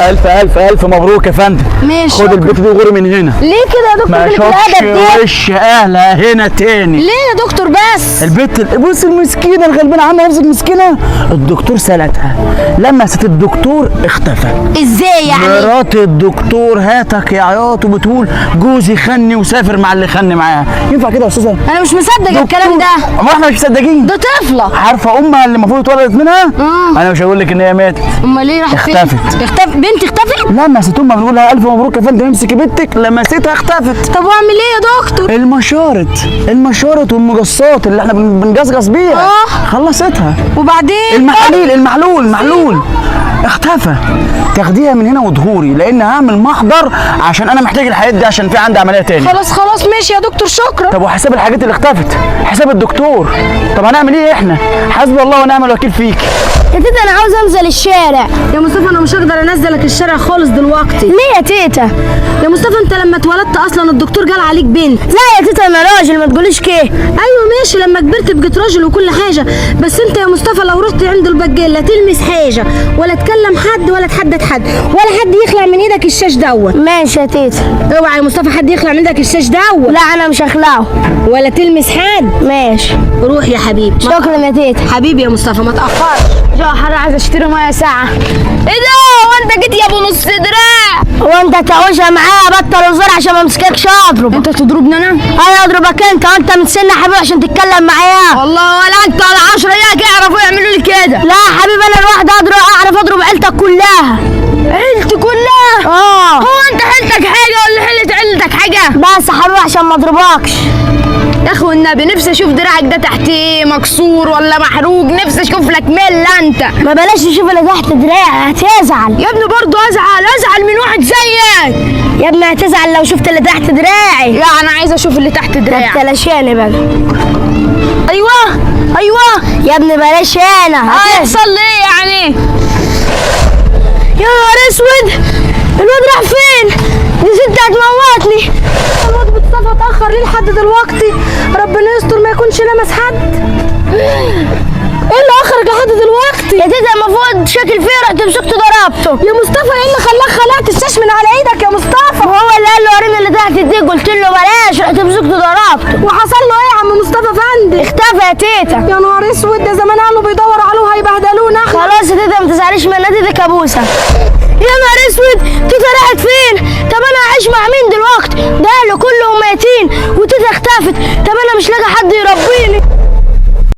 الف الف الف مبروك يا فندم. ماشي. خد البت دي وغوري من هنا. ليه كده يا دكتور؟ ما شوفش وش اهلها هنا تاني. ليه يا دكتور بس؟ البت بص المسكينه الغلبانه عامله نفسك مسكينه. الدكتور سالتها، لمست الدكتور اختفى. ازاي يعني؟ مرات الدكتور هاتك يا عياط وبتقول جوزي خني وسافر مع اللي خني معاها. ينفع كده يا استاذه؟ انا مش مصدق الكلام ده. ما احنا مش مصدقين. ده طفله. عارفه امها اللي المفروض اتولدت منها؟ انا مش هقول لك ان هي ماتت. امال ليه راحت فين؟ اختفت. بنتي اختفت؟ لمست امها بنقول لها الف مبروك يا فندم امسكي بنتك، لمستها اختفت. طب واعمل ايه يا دكتور؟ المشارط والمجصات اللي احنا بنجصجص بيها خلصتها. وبعدين المحلول اختفى. تاخديها من هنا وظهوري لان هعمل محضر عشان انا محتاج الحاجات دي عشان في عندي عمليه تاني. خلاص ماشي يا دكتور شكرا. طب وحساب الحاجات اللي اختفت؟ حساب الدكتور. طب هنعمل ايه احنا؟ حسبي الله ونعم الوكيل فيك. يا تيتا انا عاوزه انزل الشارع. يا مصطفى انا مش هقدر انزلك الشارع خالص دلوقتي. ليه يا تيتا؟ يا مصطفى انت لما اتولدت اصلا الدكتور قال عليك بنت. لا يا تيتا انا راجل ما تقوليش كده. ايوه ماشي لما كبرت بقيت راجل وكل حاجه، بس انت يا مصطفى لو رحت عند البجال لا تلمس حاجه ولا تكلم حد ولا تحدد حد ولا حد يخلع من ايدك الشاش دوت. ماشي يا تيتا. اوعى يا مصطفى حد يخلع من ايدك الشاش دوت. لا انا مش هخلعه. ولا تلمس حد. ماشي. روح يا حبيبي. شكرا يا تيتا. حبيبي يا مصطفى ما تاخرش. جو حر عايز اشتري ميه ساعه. ايه ده؟ هو انت جيت يا ابو نص دراع؟ هو انت تهوشها معايا بطل هزار عشان ما امسككش اضرب. انت تضربني انا؟ انا اضربك انت وانت متسن يا حبيبي عشان تتكلم معايا. والله ولا انت ولا 10 اياك يعرفوا يعملوا لي كده. لا يا حبيبي انا الواحد اعرف اضرب عيلتك كلها. عيلتي كلها؟ هو انت حيلتك حاجه ولا حيلة عيلتك حاجه؟ بس يا حبيبي عشان ما اضربكش. يا اخي والنبي نفسي اشوف دراعك ده تحت ايه مكسور ولا محروق، نفسي اشوف لك مله انت. ما بلاش تشوف اللي تحت دراعي هتزعل يا ابني. برضه ازعل من واحد زيك يا ابني. هتزعل لو شفت اللي تحت دراعي. لا انا عايزه اشوف اللي تحت دراعي. طب تلاشاني بقى. ايوه يا ابني بلاش انا. هيحصل ليه يعني؟ يا نهار اسود الواد راح فين؟ نسيت هتموتني. الواد مصطفى اتاخر ليه لحد دلوقتي؟ ربنا يستر ما يكونش لمس حد. ايه اللي اخرج لحد دلوقتي؟ يا تيتا المفروض شاكل فيه رحت مسكته ضربته. يا مصطفى ايه اللي خلاك خلعت الشاش من على ايدك يا مصطفى؟ هو اللي قال له وريني اللي تحت دي، قلت له بلاش رحت مسكته ضربته. وحصل له ايه يا عم مصطفى فندي؟ اختفى يا تيتا. يا نهار اسود ده زمان قالوا بيدوروا عليه وهيبهدلونا احنا. خلاص يا تيتا ما تزعليش منها، دي كابوسه. يا نهار اسود تيتا راحت فين؟ طب انا هعيش مع مين دلوقتي؟ ده اهلي كلهم ميتين وتيتا اختفت. طب انا مش لاقي حد يربيني.